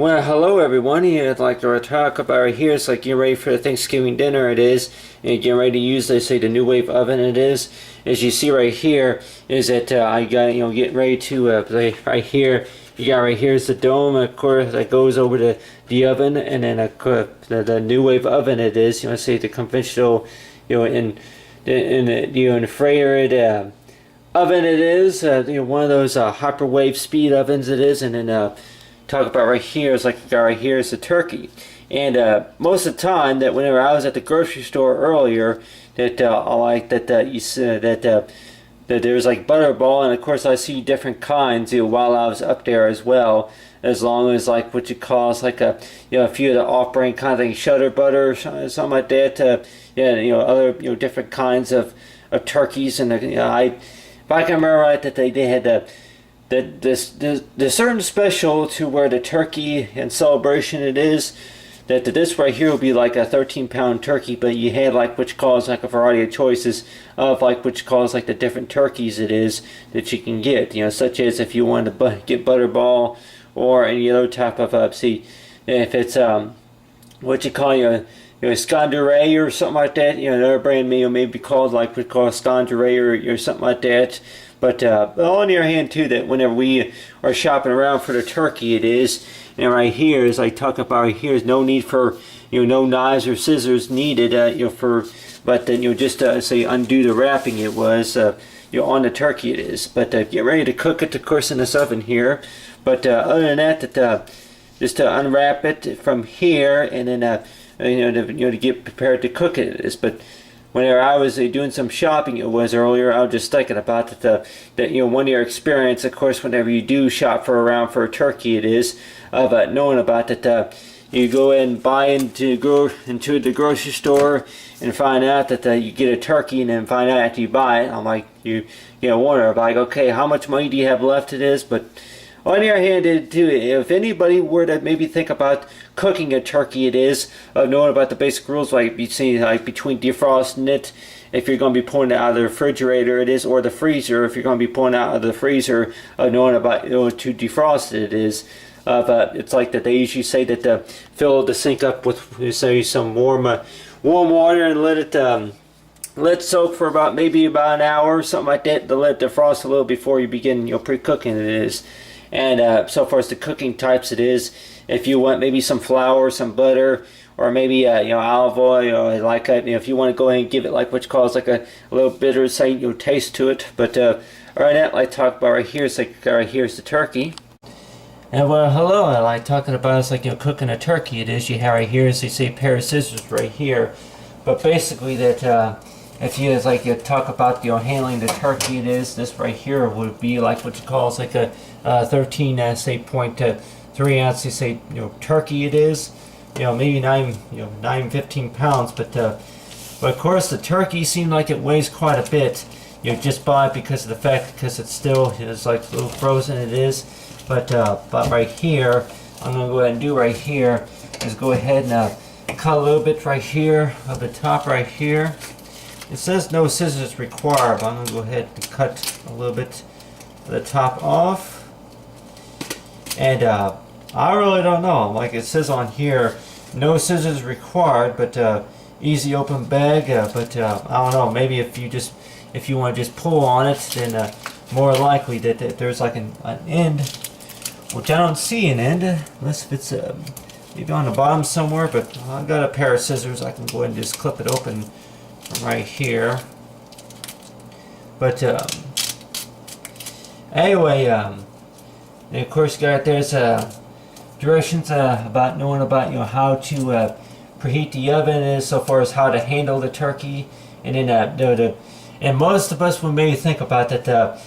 Well, hello everyone. Here I'd like to talk about right here. It's like getting ready for the Thanksgiving dinner. It is, and getting ready to use, they say, the new wave oven. It is. As you see right here, is that I got getting ready to play right here. You got right here is the dome, of course, that goes over the oven, and then the new wave oven. It is. Say the conventional, in the infrared oven. It is. One of those hyperwave speed ovens. It is, and then. Talk about right here is like right here is the turkey, and most of the time that whenever I was at the grocery store earlier, that I like that you said that there's like butterball, and of course I see different kinds while I was up there as well, as long as like what you call it's like a few of the off-brand kind of thing, Shutter Butter, something like that. Yeah, other different kinds of turkeys, and if I can remember right, that they had the certain special to where the turkey and celebration it is that this right here will be like a 13-pound turkey, but you had like which calls like a variety of choices of like which calls like the different turkeys it is that you can get, such as if you want to get butterball or any other type of see if it's what you call Scandure or something like that, another brand meal may be called like we call Scandure or something like that. But on the other hand too, that whenever we are shopping around for the turkey, it is, and right here, as I talk about right here, is no need for no knives or scissors needed but then just say undo the wrapping. It was on the turkey it is, but get ready to cook it, of course, in this oven here. But other than that, just to unwrap it from here, and then to get prepared to cook it is. But whenever I was doing some shopping, it was earlier, I was just thinking about that one year experience, of course, whenever you do shop around for a turkey, it is of knowing about that you go and buy into the grocery store and find out that you get a turkey, and then find out after you buy it, I'm like you wonder like, okay, how much money do you have left? It is, but on the other hand, too, if anybody were to maybe think about cooking a turkey, it is knowing about the basic rules, like between defrosting it, if you're going to be pulling it out of the refrigerator, it is, or the freezer, if you're going to be pulling it out of the freezer, knowing about to defrost it, it is. It's like that they usually say that fill the sink up with say some warm water and let it soak for maybe about an hour or something like that, to let it defrost a little before you begin pre-cooking it is. And so far as the cooking types it is, if you want maybe some flour, some butter, or maybe olive oil, like if you want to go ahead and give it like what calls like a little bitter taste to it. But right now, like talk about right here, it's like right here's the turkey. And well, hello, I like talking about it's like cooking a turkey. It is, you have right here, as they say, a pair of scissors right here. But basically that if you talk about handling the turkey, it is this right here would be like what you call like a 13 say 0.3 ounce say turkey. It is maybe 15 pounds, but of course the turkey seemed like it weighs quite a bit just because of the fact because it's still is like a little frozen. It is, but right here I'm gonna go ahead and do right here is go ahead and cut a little bit right here of the top right here. It says no scissors required, but I'm going to go ahead and cut a little bit of the top off. And I really don't know. Like it says on here, no scissors required, but easy open bag. But I don't know. Maybe if you want to just pull on it, then more likely that there's like an end, which I don't see an end, unless if it's maybe on the bottom somewhere. But I've got a pair of scissors. I can go ahead and just clip it open right here. But anyway, and of course there's directions about knowing about how to preheat the oven is, so far as how to handle the turkey, and then and most of us will maybe think about that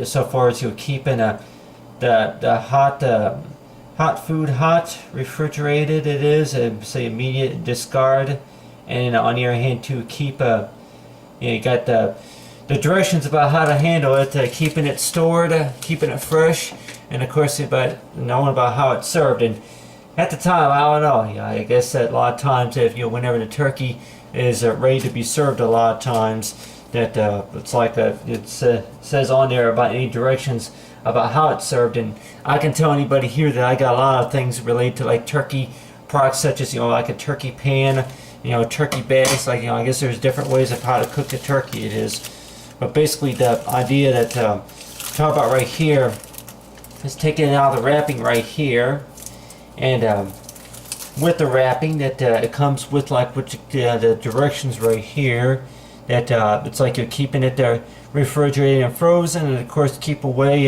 so far as keeping the hot food hot, refrigerated, it is say immediate discard. And on the other hand, to keep you got the directions about how to handle it, keeping it stored, keeping it fresh, and of course about knowing about how it's served. And at the time, I don't know. I guess that a lot of times, if whenever the turkey is ready to be served, a lot of times that it's like it says on there about any directions about how it's served. And I can tell anybody here that I got a lot of things related to like turkey products, such as, you know, like a turkey pan, you know, turkey bags. Like, you know, I guess there's different ways of how to cook the turkey it is. But basically the idea that talk about right here is taking it out of the wrapping right here, and with the wrapping that it comes with, like, with the directions right here, that it's like you're keeping it there refrigerated and frozen, and of course keep away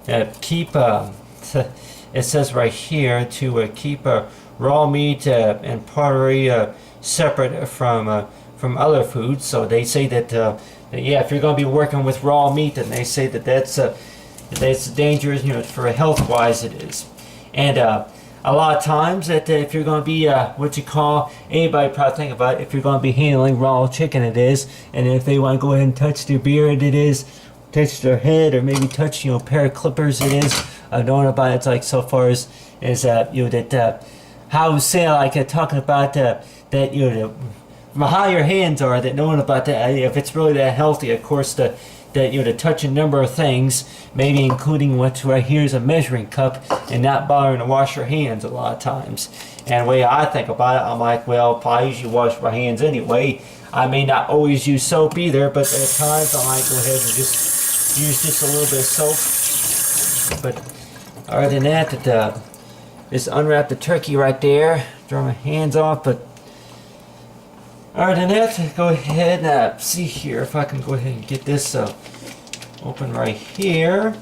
it says right here to keep raw meat and pottery separate from other foods. So they say that yeah, if you're going to be working with raw meat, then they say that that's dangerous, you know, for health wise it is. And a lot of times that if you're going to be what you call, anybody probably think about it, if you're going to be handling raw chicken it is, and if they want to go ahead and touch their beard it is, touch their head, or maybe touch, you know, a pair of clippers it is, knowing about it's like so far as you know, that how say like talking about that, you know, from how your hands are, that knowing about that, if it's really that healthy, of course that, you know, to touch a number of things, maybe including what's right here is a measuring cup, and not bothering to wash your hands a lot of times. And the way I think about it, I'm like, well, I usually wash my hands anyway. I may not always use soap either, but at times I might go ahead and just use just a little bit of soap. But other than that, just unwrap the turkey right there, dry my hands off. But other than that, go ahead and see here if I can go ahead and get this open right here.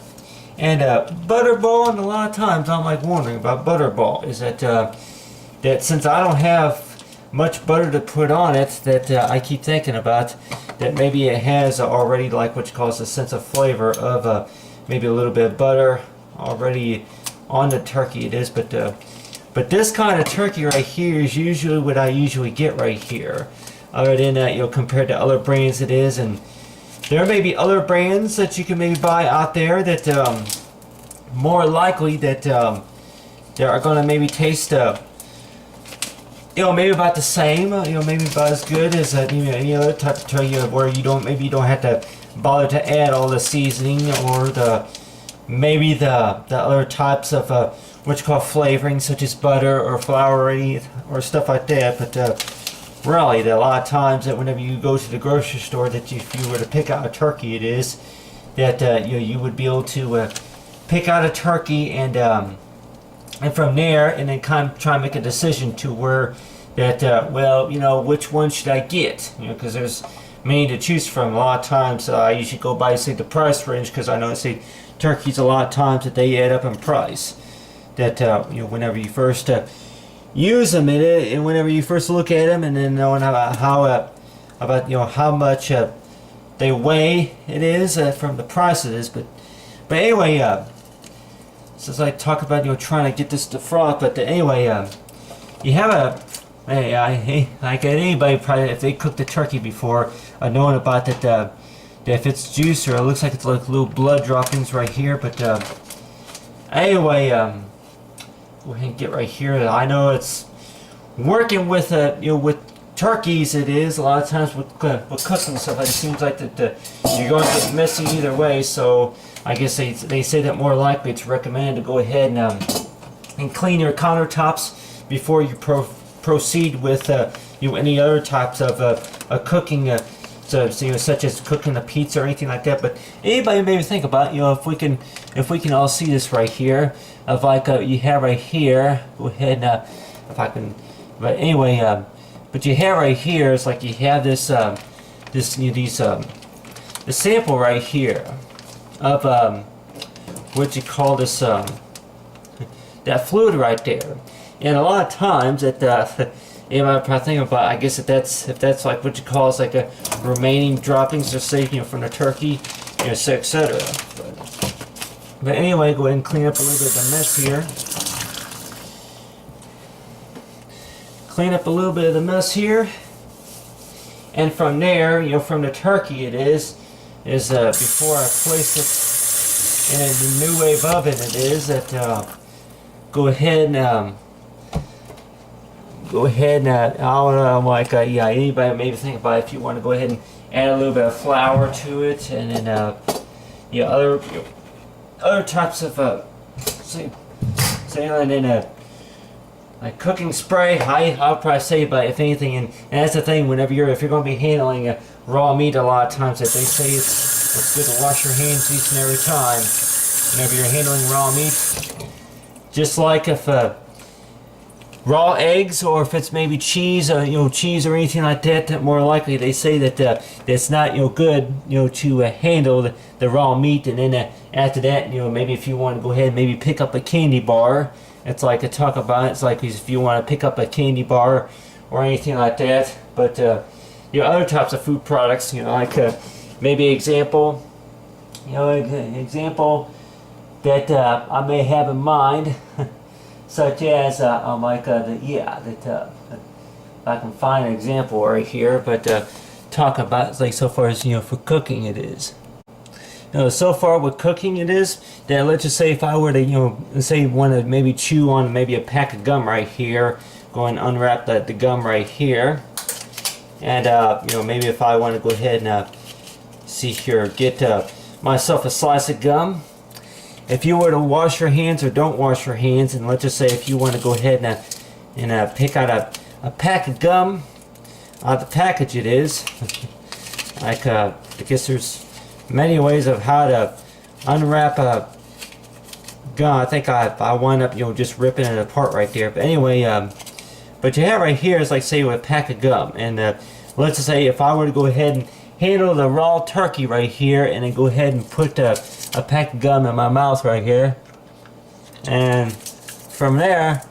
And butterball, and a lot of times I'm like wondering about butterball, is that that since I don't have much butter to put on it, that I keep thinking about that maybe it has already, like what you call a sense of flavor of maybe a little bit of butter already on the turkey it is. But this kind of turkey right here is usually what I usually get right here. Other than that, you know, compared to other brands it is, and there may be other brands that you can maybe buy out there that more likely that they are going to maybe taste you know, maybe about the same, you know, maybe about as good as you know, any other type of turkey, where you don't have to bother to add all the seasoning or maybe the other types of what you call flavoring, such as butter or flour or stuff like that. But really, a lot of times that whenever you go to the grocery store, that if you were to pick out a turkey, it is that you know, you would be able to pick out a turkey, and from there, and then kind of try and make a decision to where that well, you know, which one should I get? You know, because there's many to choose from. A lot of times I usually go by, say, the price range, because I know, say, turkeys a lot of times that they add up in price. That you know, whenever you first use them in it, and whenever you first look at them, and then knowing how about you know, how much they weigh it is from the price it is. But anyway, since I talk about, you know, trying to get this to froth, but anyway, you have a like anybody probably, if they cooked the turkey before, knowing about that if it's juice, or it looks like it's like little blood droppings right here. But anyway, go ahead and get right here. I know it's working with you know, with turkeys, it is a lot of times with cooking stuff, it seems like that you're going to get messy either way. So I guess they say that more likely it's recommended to go ahead and clean your countertops before you proceed with you know, any other types of cooking, so you know, such as cooking a pizza or anything like that. But anybody maybe think about, you know, if we can all see this right here, of like you have right here, go ahead and if I can, but anyway, but you have right here, it's like you have this this, you know, the sample right here of what you call this that fluid right there. And a lot of times that you might probably think about, I guess if that's like what you call is like a remaining droppings, or say, you know, from the turkey, you know, etc. But anyway, go ahead and clean up a little bit of the mess here. Clean up a little bit of the mess here, and from there, you know, from the turkey it is before I place it in the new wave oven, it is that go ahead and I'm like yeah, anybody maybe think about if you want to go ahead and add a little bit of flour to it, and then yeah, other types of say in a like cooking spray. I'll probably say, but if anything, and that's the thing. Whenever if you're going to be handling raw meat, a lot of times that they say it's good to wash your hands each and every time. Whenever you're handling raw meat, just like if raw eggs, or if it's maybe cheese, cheese or anything like that, that more likely they say that it's not good to handle the raw meat. And then after that, maybe if you want to go ahead and maybe pick up a candy bar, it's like I talk about. It's like if you want to pick up a candy bar or anything like that. But other types of food products, like maybe example that I may have in mind. Such as if I can find an example right here, but talk about like so far as for cooking it is. So far with cooking it is that, let's just say if I were to say want to maybe chew on maybe a pack of gum right here, go and unwrap the gum right here, and maybe if I want to go ahead and see here, get myself a slice of gum. If you were to wash your hands or don't wash your hands, and let's just say if you want to go ahead and pick out a pack of gum out of the package it is, like I guess there's many ways of how to unwrap a gum. I think I wind up just ripping it apart right there. But anyway, but you have right here is like say with a pack of gum, and let's just say if I were to go ahead and handle the raw turkey right here, and then go ahead and put a pack of gum in my mouth right here, and from there,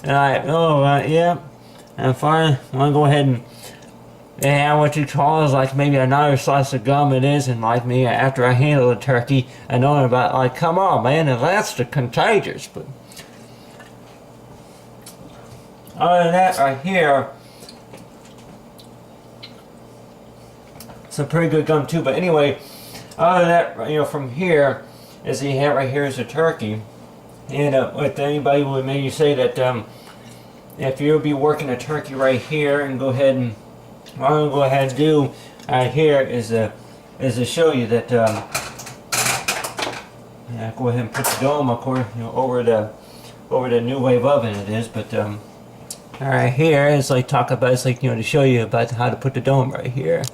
and yeah, and fine, I want to go ahead and have what you call is like maybe another slice of gum it is, and like me after I handle the turkey, I know about like, come on man, and that's the contagious. But other than that right here, some pretty good gum too. But anyway, other than that, from here, as you have right here is a turkey. And with anybody would maybe say that if you'll be working a turkey right here, and go ahead and what I'm gonna go ahead and do right here is to show you that go ahead and put the dome, of course, over the new wave oven it is. But right here is like talk about, it's like to show you about how to put the dome right here.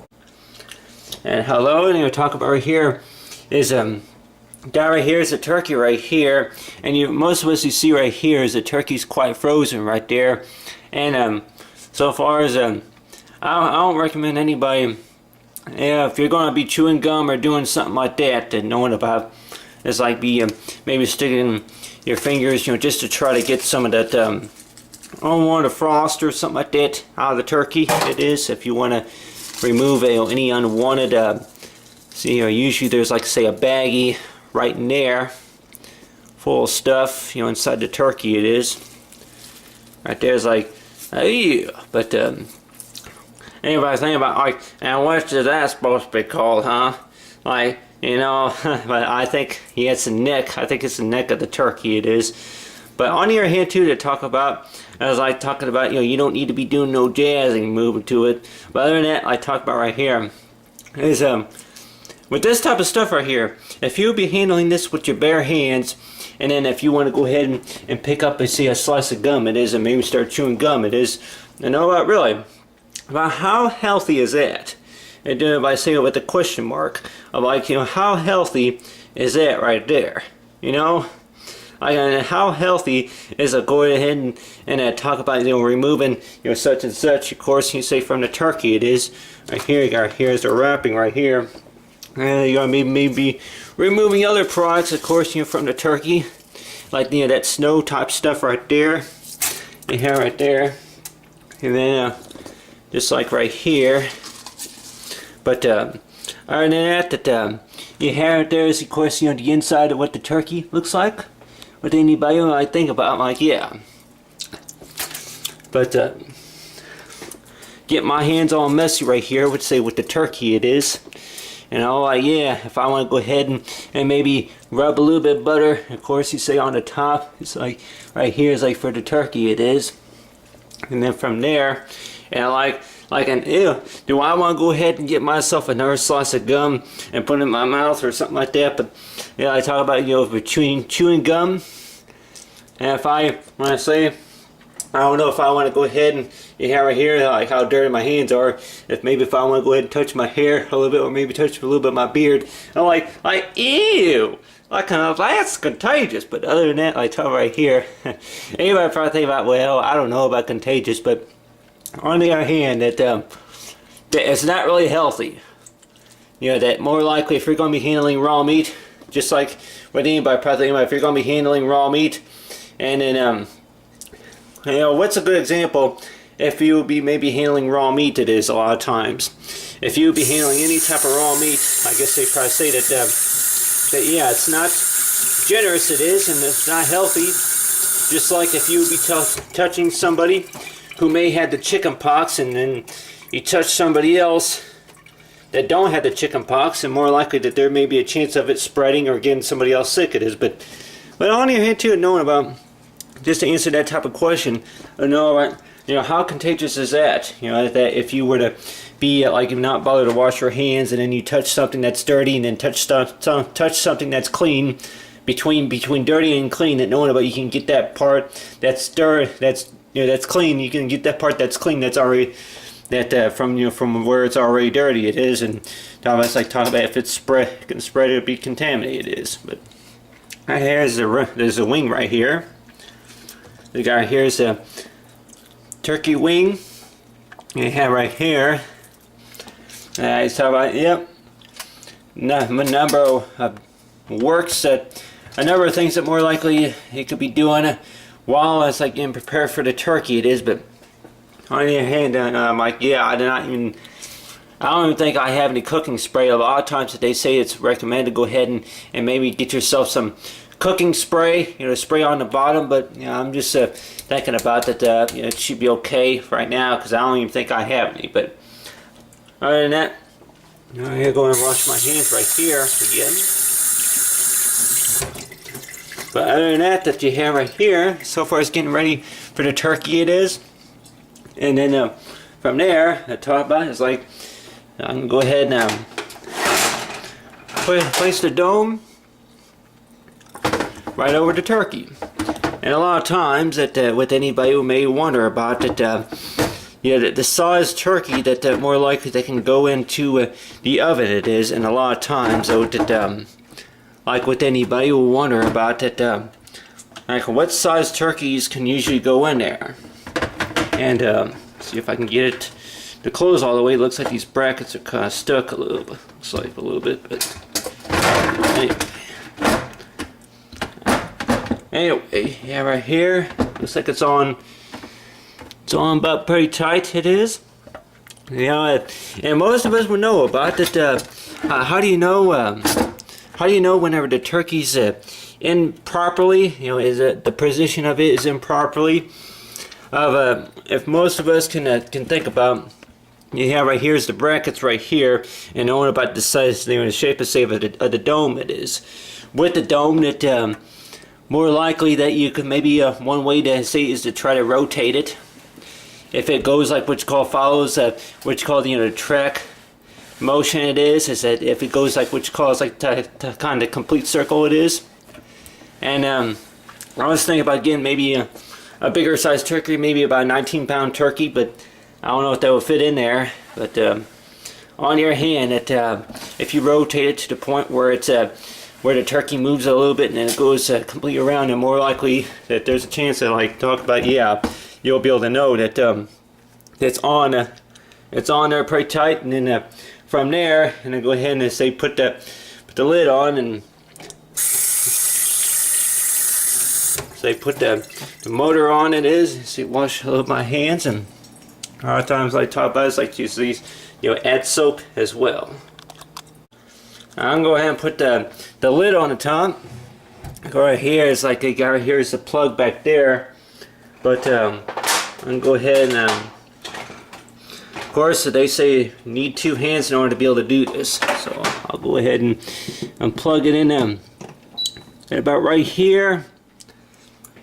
And hello, and talk about right here is that right here is a turkey right here, and most of us you see right here is the turkey's quite frozen right there. And so far as I don't recommend anybody, if you're going to be chewing gum or doing something like that, that knowing about is like maybe sticking your fingers just to try to get some of that unwanted frost or something like that out of the turkey. It is if you want to remove any unwanted usually there's like say a baggie right in there full of stuff inside the turkey. It is right there's like but anybody think about like, and what's that supposed to be called, huh? Like but I think it's the neck. I think it's the neck of the turkey it is. But on your hand too, to talk about, as I talking about, you don't need to be doing no jazzing moving to it. But other than that, I talk about right here is with this type of stuff right here, if you'll be handling this with your bare hands, and then if you want to go ahead and pick up and see a slice of gum it is, and maybe start chewing gum it is, really about how healthy is that? And do it by saying it with a question mark of like, how healthy is that right there? How healthy is it? Go ahead and talk about removing such and such. Of course, you say from the turkey it is right here. Right here is the wrapping right here, and you're gonna maybe removing other products, of course, from the turkey, like that snow type stuff right there. You have right there, and then just like right here. But other than that, you have there is of course the inside of what the turkey looks like. What anybody might think about, I'm like, yeah. But get my hands all messy right here, would say with the turkey it is. Like, yeah, if I want to go ahead and maybe rub a little bit of butter, of course you say on the top, it's like right here is like for the turkey it is. And then from there, and like like an ew, do I want to go ahead and get myself another slice of gum and put it in my mouth or something like that? But yeah, I talk about, you know, between chewing gum, and when I say, I don't know if I want to go ahead and, you have right here, like how dirty my hands are, if I want to go ahead and touch my hair a little bit, or maybe touch a little bit of my beard, I'm like ew, like kind of, that's contagious. But other than that, I talk right here, anybody probably think about, well, I don't know about contagious, but on the other hand, that it's not really healthy. You know, that more likely if you're going to be handling raw meat, just like with anybody probably think about, if you're going to be handling raw meat, and then you know, what's a good example? If you would be maybe handling raw meat, it is a lot of times. If you would be handling any type of raw meat, I guess they probably say that, that yeah, it's not generous, it is, and it's not healthy. Just like if you would be touching somebody who may have the chicken pox, and then you touch somebody else that don't have the chicken pox, and more likely that there may be a chance of it spreading or getting somebody else sick, it is. But on your hand too, knowing about, just to answer that type of question, you know, how contagious is that? You know, that if you were to be like not bother to wash your hands, and then you touch something that's dirty, and then touch something that's clean, between dirty and clean, that knowing about, you can get that part that's dirty, that's, you know, that's clean. You can get that part that's clean, that's already from where it's already dirty, it is. And it's like talking about if it's it can spread, it'll be contaminated, it is. But right here is there's a wing right here. The guy here is a turkey wing. And you have right here, he's talking about, yep, a number of works that, a number of things that more likely he could be doing while it's like getting prepared for the turkey, it is. But on the other hand, I'm like, yeah, I don't even think I have any cooking spray. A lot of times that they say it's recommended to go ahead and maybe get yourself some cooking spray, you know, spray on the bottom. But you know, I'm just thinking about that, you know, it should be okay right now, because I don't even think I have any. But other than that, I'm going to go and wash my hands right here again. But other than that you have right here, so far as getting ready for the turkey, it is. And then from there, the top about is like, I'm going to go ahead and place the dome right over the turkey. And a lot of times that with anybody who may wonder about it, you know, the size turkey that more likely they can go into the oven, it is. And a lot of times though, that like with anybody who wonder about it, like what size turkeys can usually go in there. And see if I can get it to close all the way. It looks like these brackets are kind of stuck a little bit. Looks like a little bit, but anyway, yeah, right here looks like it's on about pretty tight, it is. You know, and most of us would know about it. How do you know whenever the turkey's in properly? You know, is it the position of it is improperly? If most of us can think about, you have right here is the brackets right here, and knowing about the size, you know, the shape of the dome, it is. With the dome, that more likely that you could maybe one way to say is to try to rotate it. If it goes like follows which called, you know, the track motion, it is that if it goes like which calls like to kind of complete circle, it is. And I was thinking about getting maybe a bigger size turkey, maybe about a 19-pound turkey, but I don't know if that would fit in there. But on your hand, if you rotate it to the point where it's where the turkey moves a little bit and then it goes completely around, and more likely that there's a chance that, like talk about, yeah, you'll be able to know that it's on there pretty tight. And then from there, and then go ahead and say put the lid on, and say put the motor on, it is. See, wash a little of my hands, and a lot of times like talk about, it's like use these, you know, add soap as well. I'm going to go ahead and put the lid on the top. Go right here is like a guy right here is the plug back there. But I'm going to go ahead and of course they say you need 2 hands in order to be able to do this. So I'll go ahead and plug it in at about right here.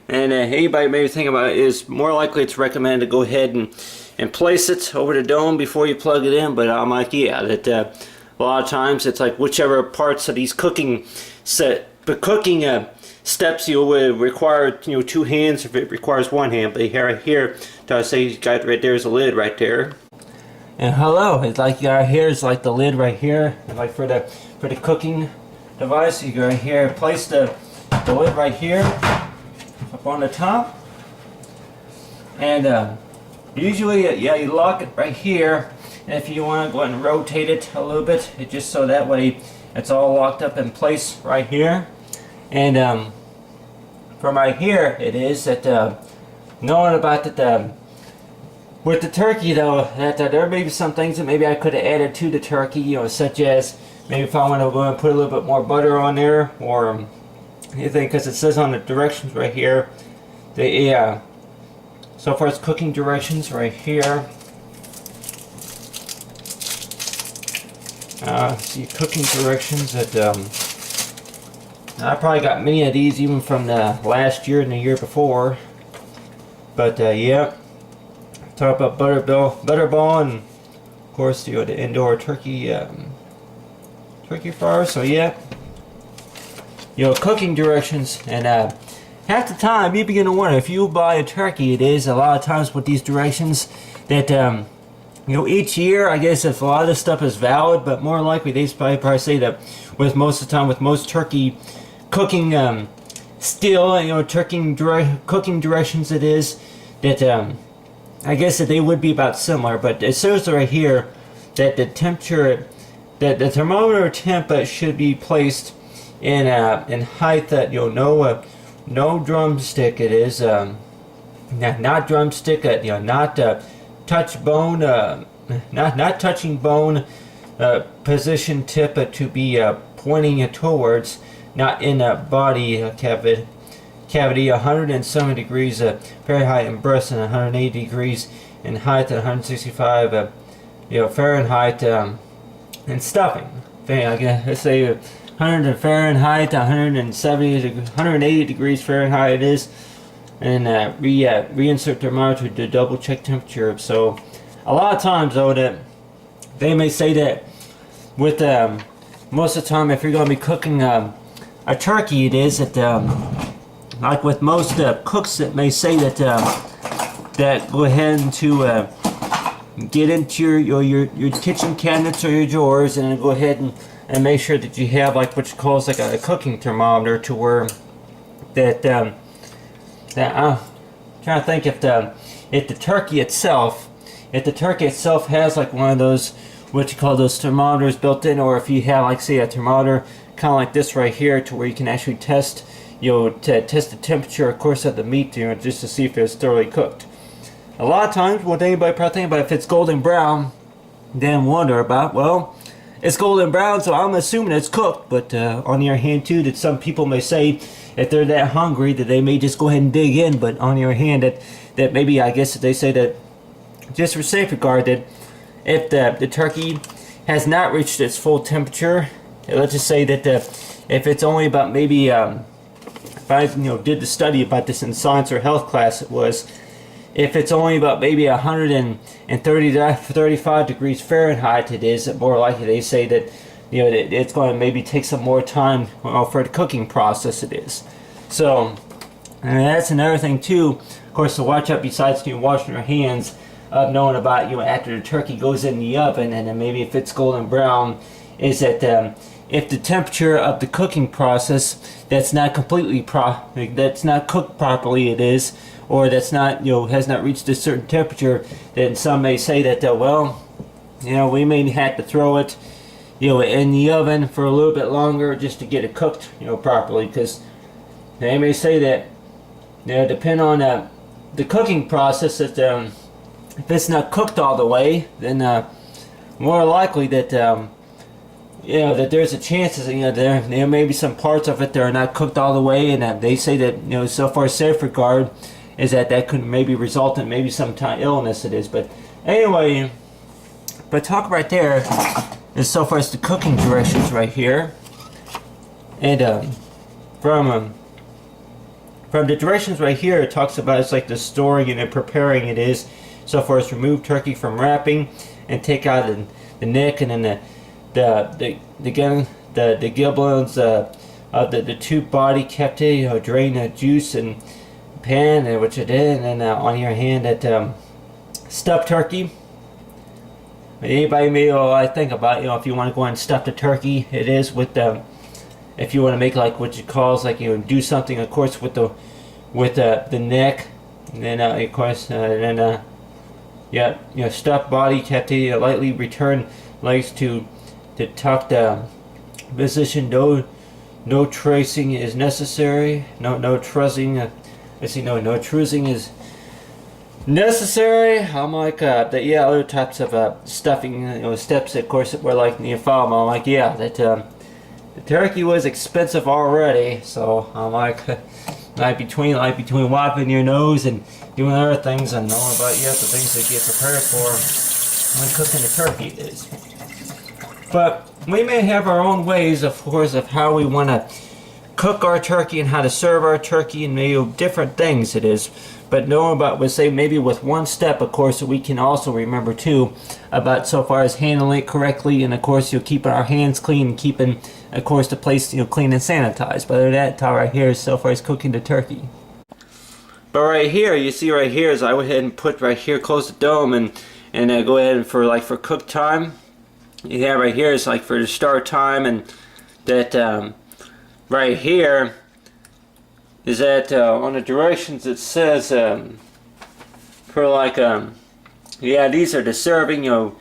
And anybody maybe think about it, is more likely it's recommended to go ahead and place it over the dome before you plug it in. But I'm like, yeah, that a lot of times it's like whichever parts of these cooking steps you would require, 2 hands. If it requires 1 hand, but here, I say you got right there's a lid right there. And hello, it's like here's like the lid right here, and like for the cooking device, you go right here, place the lid right here up on the top, and usually you lock it right here. And if you want to go ahead and rotate it a little bit, it just so that way it's all locked up in place right here. And from right here, it is that knowing about that with the turkey though, that there may be some things that maybe I could have added to the turkey, such as maybe if I want to go and put a little bit more butter on there, or anything, because it says on the directions right here, so far as cooking directions right here. See cooking directions that I probably got many of these even from the last year and the year before. But yeah, talk about butterball, and of course the indoor turkey fryer. So yeah, cooking directions, and half the time you begin to wonder if you buy a turkey. It is a lot of times with these directions that each year, I guess if a lot of this stuff is valid, but more likely they probably say that with most of the time with most turkey cooking cooking directions, it is that I guess that they would be about similar. But it says right here that the temperature, that the thermometer temp should be placed in height that no drumstick. It is not drumstick. Not touch bone, not touching bone, position tip to be pointing towards, not in a body cavity. 170 degrees Fahrenheit in breast, and 180 degrees in height, and 165 Fahrenheit in stuffing. Let's say 100 Fahrenheit, 180 degrees Fahrenheit it is. And reinsert thermometer to double check temperature. So a lot of times though that they may say that with most of the time if you're going to be cooking a turkey, it is that like with most cooks that may say that that go ahead and to get into your kitchen cabinets or your drawers, and go ahead and make sure that you have like what you call like a cooking thermometer, to where that I'm trying to think if the turkey itself has like one of those what you call those thermometers built in, or if you have like say a thermometer kind of like this right here, to where you can actually test to test the temperature, of course, of the meat, just to see if it's thoroughly cooked. A lot of times, what anybody probably think about, if it's golden brown, then wonder about, well, it's golden brown, so I'm assuming it's cooked. But on the other hand too, that some people may say if they're that hungry that they may just go ahead and dig in. But on the other hand, that maybe, I guess that they say that just for safe regard, that if the turkey has not reached its full temperature, let's just say that if it's only about maybe if I did the study about this in science or health class, it was if it's only about maybe 130 to 35 degrees Fahrenheit, it is more likely they say that it's going to maybe take some more time for the cooking process. It is. So, and that's another thing too, of course, to watch out besides washing your hands, of knowing about after the turkey goes in the oven, and then maybe if it's golden brown, is that if the temperature of the cooking process that's not completely that's not cooked properly, it is, or that's not has not reached a certain temperature, then some may say that well, we may have to throw it in the oven for a little bit longer just to get it cooked properly, because they may say that depend on the cooking process, that if it's not cooked all the way, then more likely that that there's a chance that there may be some parts of it that are not cooked all the way, and that they say that so far safe regard is that could maybe result in maybe some illness. It is. But anyway, but talk right there is so far as the cooking directions right here, and from the directions right here, it talks about it's like the storing and the preparing. It is so far as remove turkey from wrapping and take out the neck and then the giblins of the tube body, kept it, drain the juice and pan, and which I did, and then on your hand that stuffed turkey. Anybody may I think about, if you want to go and stuff the turkey, it is with if you want to make like what you calls like do something, of course, with the neck, and then of course and then yeah, stuffed body, kept it, lightly return legs to tucked position. No tracing is necessary. No trussing. I see no trussing is necessary. I'm like other types of stuffing steps, of course, that were like follow. I'm like that the turkey was expensive already, so I'm like like between wiping your nose and doing other things and knowing about the things that get prepared for when cooking the turkey is. But we may have our own ways, of course, of how we want to cook our turkey and how to serve our turkey, and maybe different things it is. But know about, we'll say, maybe with one step, of course, that we can also remember too about so far as handling it correctly, and of course, keeping our hands clean and keeping, of course, the place clean and sanitized. But other than that, right here is so far as cooking the turkey. But right here, you see right here is I went ahead and put right here, close the dome, and go ahead and for cook time. You have right here is like for the start time, and that right here is that on the directions it says for like these are the serving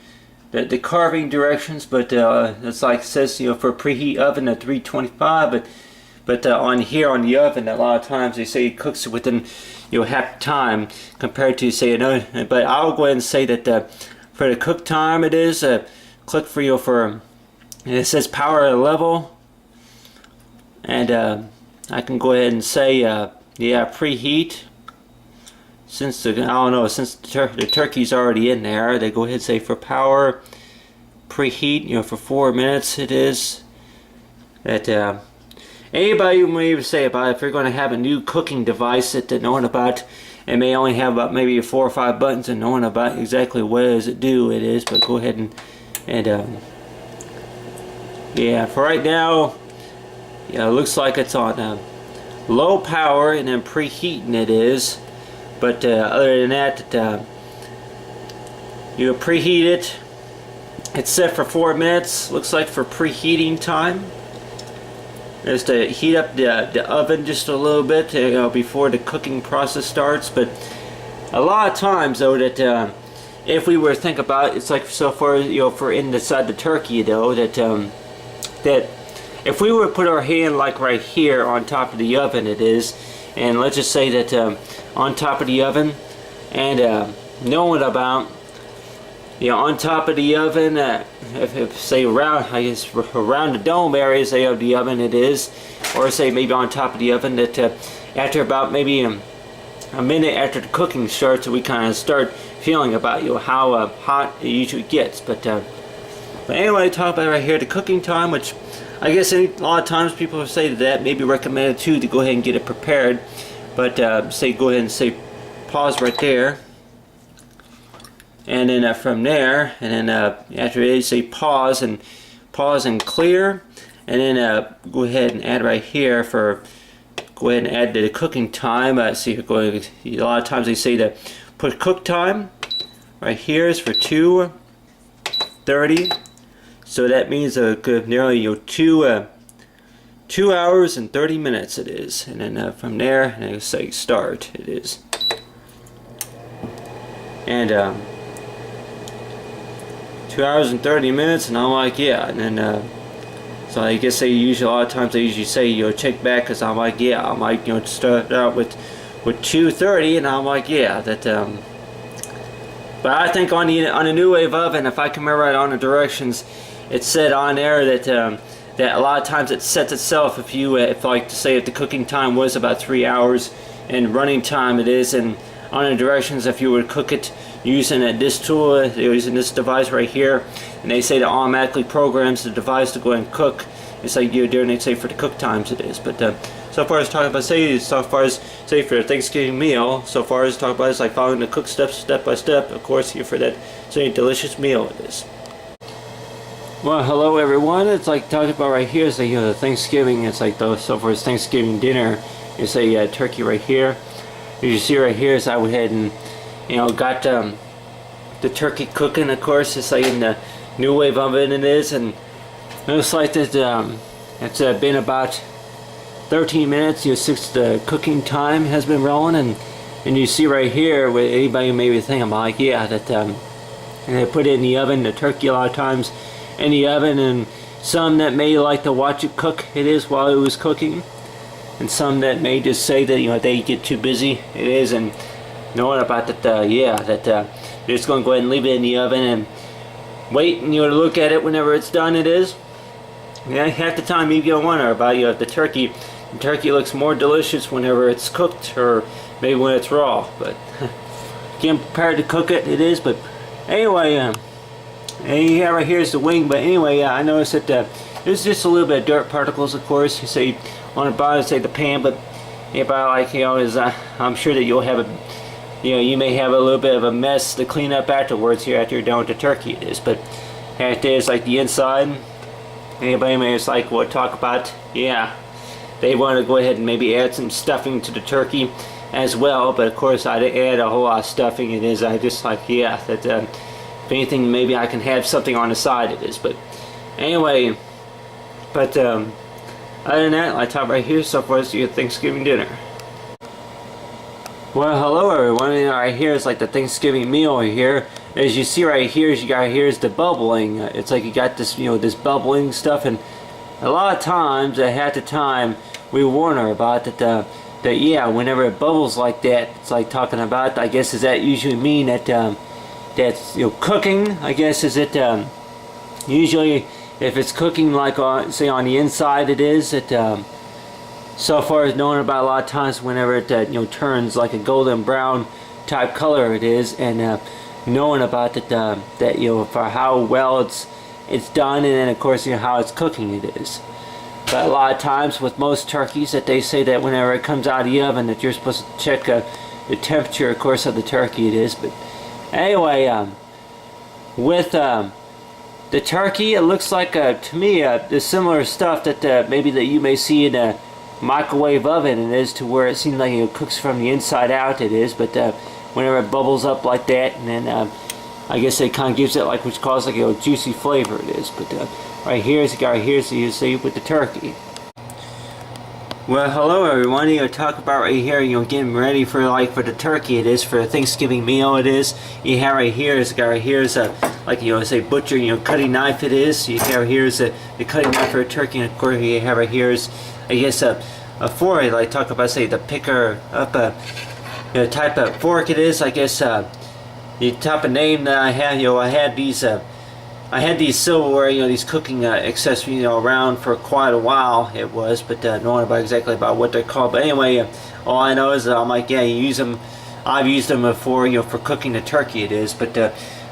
the carving directions, but it's like it says for preheat oven at 325, but on here on the oven a lot of times they say it cooks within half time compared to say another. But I'll go ahead and say that for the cook time it is click for for it says power level, and I can go ahead and say preheat, since the turkey's already in there. They go ahead and say for power preheat for 4 minutes it is. That anybody may say about if you're going to have a new cooking device that knowing about, it may only have about maybe 4 or 5 buttons and knowing about exactly what does it do it is. But go ahead and for right now, it looks like it's on low power and then preheating it is. But other than that, you preheat it. It's set for 4 minutes. Looks like for preheating time. Is to heat up the oven just a little bit before the cooking process starts. But a lot of times though that if we were to think about it, it's like so far for inside the turkey though that if we were to put our hand like right here on top of the oven it is, and let's just say that on top of the oven, and knowing about on top of the oven, if say around around the dome area say of the oven it is, or say maybe on top of the oven, that after about maybe a minute after the cooking starts, we kind of start feeling about how hot it usually gets. But anyway, talk about right here the cooking time, which I guess a lot of times people say that may be recommended too, to go ahead and get it prepared. But say go ahead and say pause right there, and then from there, and then after it say pause and clear, and then go ahead and add right here for go ahead and add the cooking time. See, a lot of times they say to put cook time right here is for 2:30. So that means nearly 2 hours and 30 minutes it is. And then from there, and I say start it is. And 2 hours and 30 minutes, and I'm like and then so I guess they usually a lot of times they usually say check back, because I'm like I'm like start out with 2:30, and I'm like that but I think on the new wave oven, if I can remember right on the directions, it said on there that a lot of times it sets itself if like to say if the cooking time was about 3 hours and running time it is, and on the directions if you would cook it using this tool, using this device right here, and they say to automatically programs the device to go and cook. It's like during they say for the cook times it is. But so far as talking about say for a Thanksgiving meal, so far as talking about is like following the cook steps step by step, of course, here for that delicious meal it is. Well, hello everyone. It's like talking about right here is the Thanksgiving. It's like so far as Thanksgiving dinner. It's a turkey right here. As you see right here is I went ahead and got the turkey cooking. Of course, it's like in the new wave oven it is, and it looks like that it's been about 13 minutes. Since the cooking time has been rolling, and you see right here with anybody who may be thinking about like that they put it in the oven, the turkey a lot of times in the oven, and some that may like to watch it cook it is while it was cooking, and some that may just say that they get too busy it is, and knowing about that they're just going to go ahead and leave it in the oven and wait and to look at it whenever it's done it is. Half the time you don't wonder about the turkey. The turkey looks more delicious whenever it's cooked, or maybe when it's raw, but getting prepared to cook it is. But anyway, right here is the wing. But anyway, I noticed that there's just a little bit of dirt particles, of course. You say on the bottom, say the pan, but about is I'm sure that you'll have you may have a little bit of a mess to clean up afterwards here after you're done with the turkey it is. But after it's like the inside, anybody may just like talk about they want to go ahead and maybe add some stuffing to the turkey as well. But of course I didn't add a whole lot of stuffing it is. I just like that if anything maybe I can have something on the side it is. But anyway, but other than that, I talk right here so far as your Thanksgiving dinner. Well, hello everyone. Right here is like the Thanksgiving meal here. As you see right here, here's the bubbling. It's like you got this this bubbling stuff, and a lot of times half the time we warn her about that whenever it bubbles like that, it's like talking about, I guess, does that usually mean that that's cooking? I guess is it usually if it's cooking like say on the inside it is so far as knowing about a lot of times whenever it turns like a golden brown type color it is, and knowing about that for how well it's done, and then of course how it's cooking it is. But a lot of times with most turkeys that they say that whenever it comes out of the oven that you're supposed to check the temperature of course of the turkey it is. But anyway, with the turkey, it looks like to me the similar stuff that maybe that you may see in a microwave oven it is, to where it seems like it cooks from the inside out it is. But whenever it bubbles up like that, and then I guess it kind of gives it like which causes like a juicy flavor it is. But right here so you see with the turkey. Well, hello everyone. Talk about right here getting ready for the turkey it is, for a Thanksgiving meal it is. You have right here is like say butcher cutting knife it is. You have here is the cutting knife for a turkey, and of course you have right here is I guess a fork, like talk about say the picker up type of fork it is. I guess the type of name that I have, I had these silverware, these cooking accessories, around for quite a while it was, but knowing about exactly about what they're called. But anyway, all I know is that I'm like, you use them. I've used them before, for cooking the turkey it is. But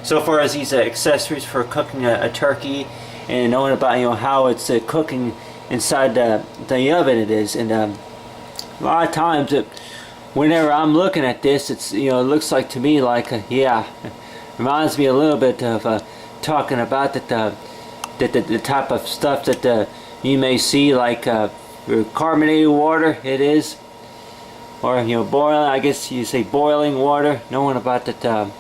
so far as these accessories for cooking a turkey, and knowing about how it's cooking inside the oven it is, and a lot of times whenever I'm looking at this, it's it looks like to me like reminds me a little bit of talking about the type of stuff that you may see like carbonated water it is, or boiling, I guess you say boiling water, knowing about that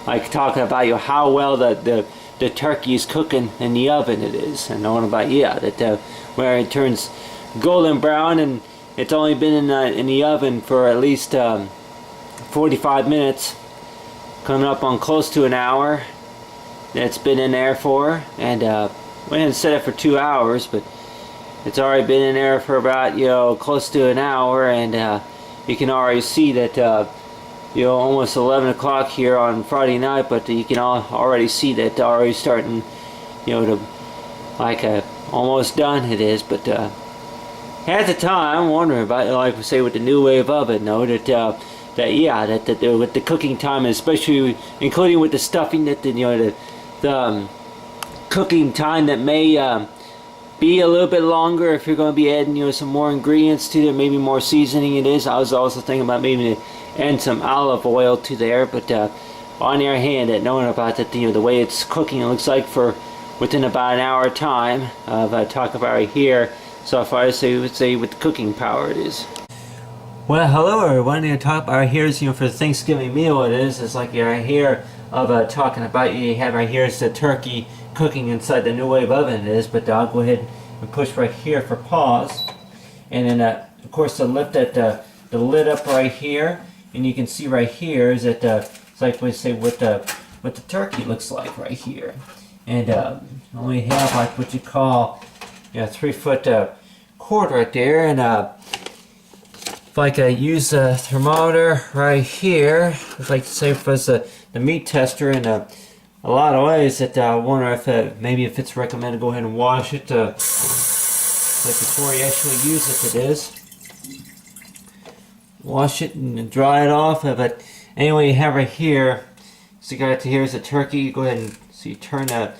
like talking about how well the turkey is cooking in the oven it is, and knowing about that where it turns golden brown, and it's only been in the oven for at least 45 minutes, coming up on close to an hour. It's been in there for, and we didn't set it for 2 hours, but it's already been in there for about close to an hour, and you can already see that almost 11 o'clock here on Friday night, but you can already see that already starting to like almost done it is. But at the time I'm wondering about like we say with the new wave oven, that with the cooking time, especially including with the stuffing, that the cooking time that may be a little bit longer if you're going to be adding some more ingredients to it, maybe more seasoning it is. I was also thinking about maybe adding some olive oil to there, but on your hand, at knowing about that, the way it's cooking, it looks like for within about an hour time of talk about right here. So if I would say with the cooking power it is. Well, hello everyone. To talk about right here is for the Thanksgiving meal. It's like right here of talking about you have right here is the turkey cooking inside the new wave oven it is. But I'll go ahead and push right here for pause, and then of course to lift that the lid up right here, and you can see right here is that it's like we say what the turkey looks like right here. And we have like what you call 3-foot cord right there, and if I could use a thermometer right here, if I could say for the meat tester, in a lot of ways that I wonder if maybe if it's recommended to go ahead and wash it like before you actually use it. It is wash it and dry it off. But anyway, you have right here. So you got here's the turkey. You go ahead and turn the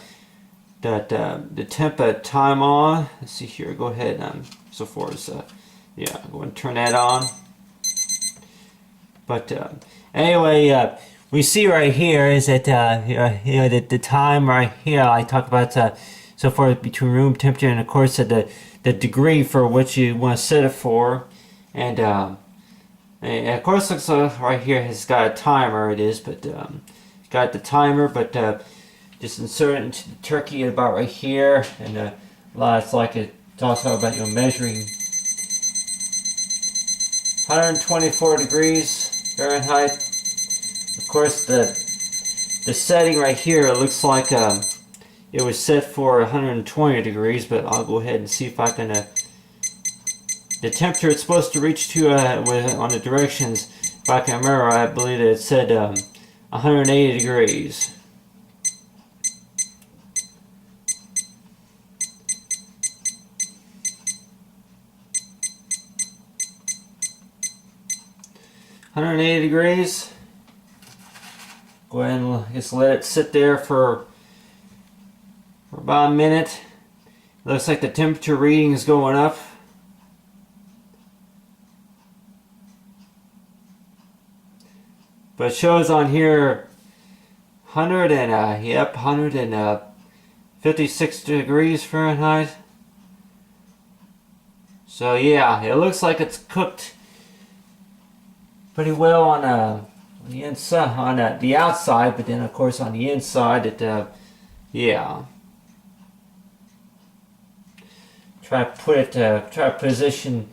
temp time on. Let's see here. Go ahead. So far as yeah, go ahead and turn that on. But anyway, we see right here is that the time right here I talk about so far between room temperature and of course the degree for which you want to set it for, and of course looks like right here has got a timer. It is, but got the timer, but just insert it into the turkey at about right here, and a lot it's like it's also about measuring 124 degrees Fahrenheit. Of course the setting right here, it looks like it was set for 120 degrees, but I'll go ahead and see if I can the temperature it's supposed to reach to on the directions, if I can remember, I believe that it said 180 degrees. $180. Go ahead and just let it sit there for about a minute. Looks like the temperature reading is going up. But it shows on here 156 degrees Fahrenheit. So yeah, it looks like it's cooked pretty well on the inside, on the outside, but then of course on the inside it yeah. Try to position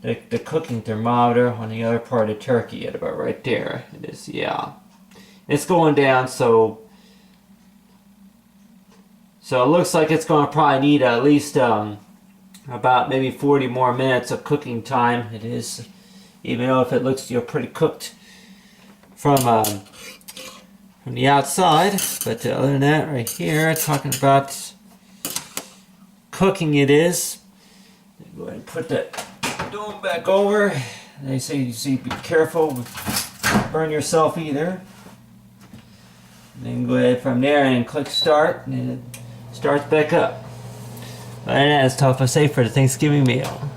the cooking thermometer on the other part of the turkey at about right there. It is, yeah. It's going down, so it looks like it's going to probably need at least about maybe 40 more minutes of cooking time. It is, even though if it looks pretty cooked from the outside, but other than that, right here, talking about cooking, it is. Go ahead and put that dome back over. They say, you see, be careful, burn yourself either. And then go ahead from there and click start, and then it starts back up. And that's tough to say for the Thanksgiving meal.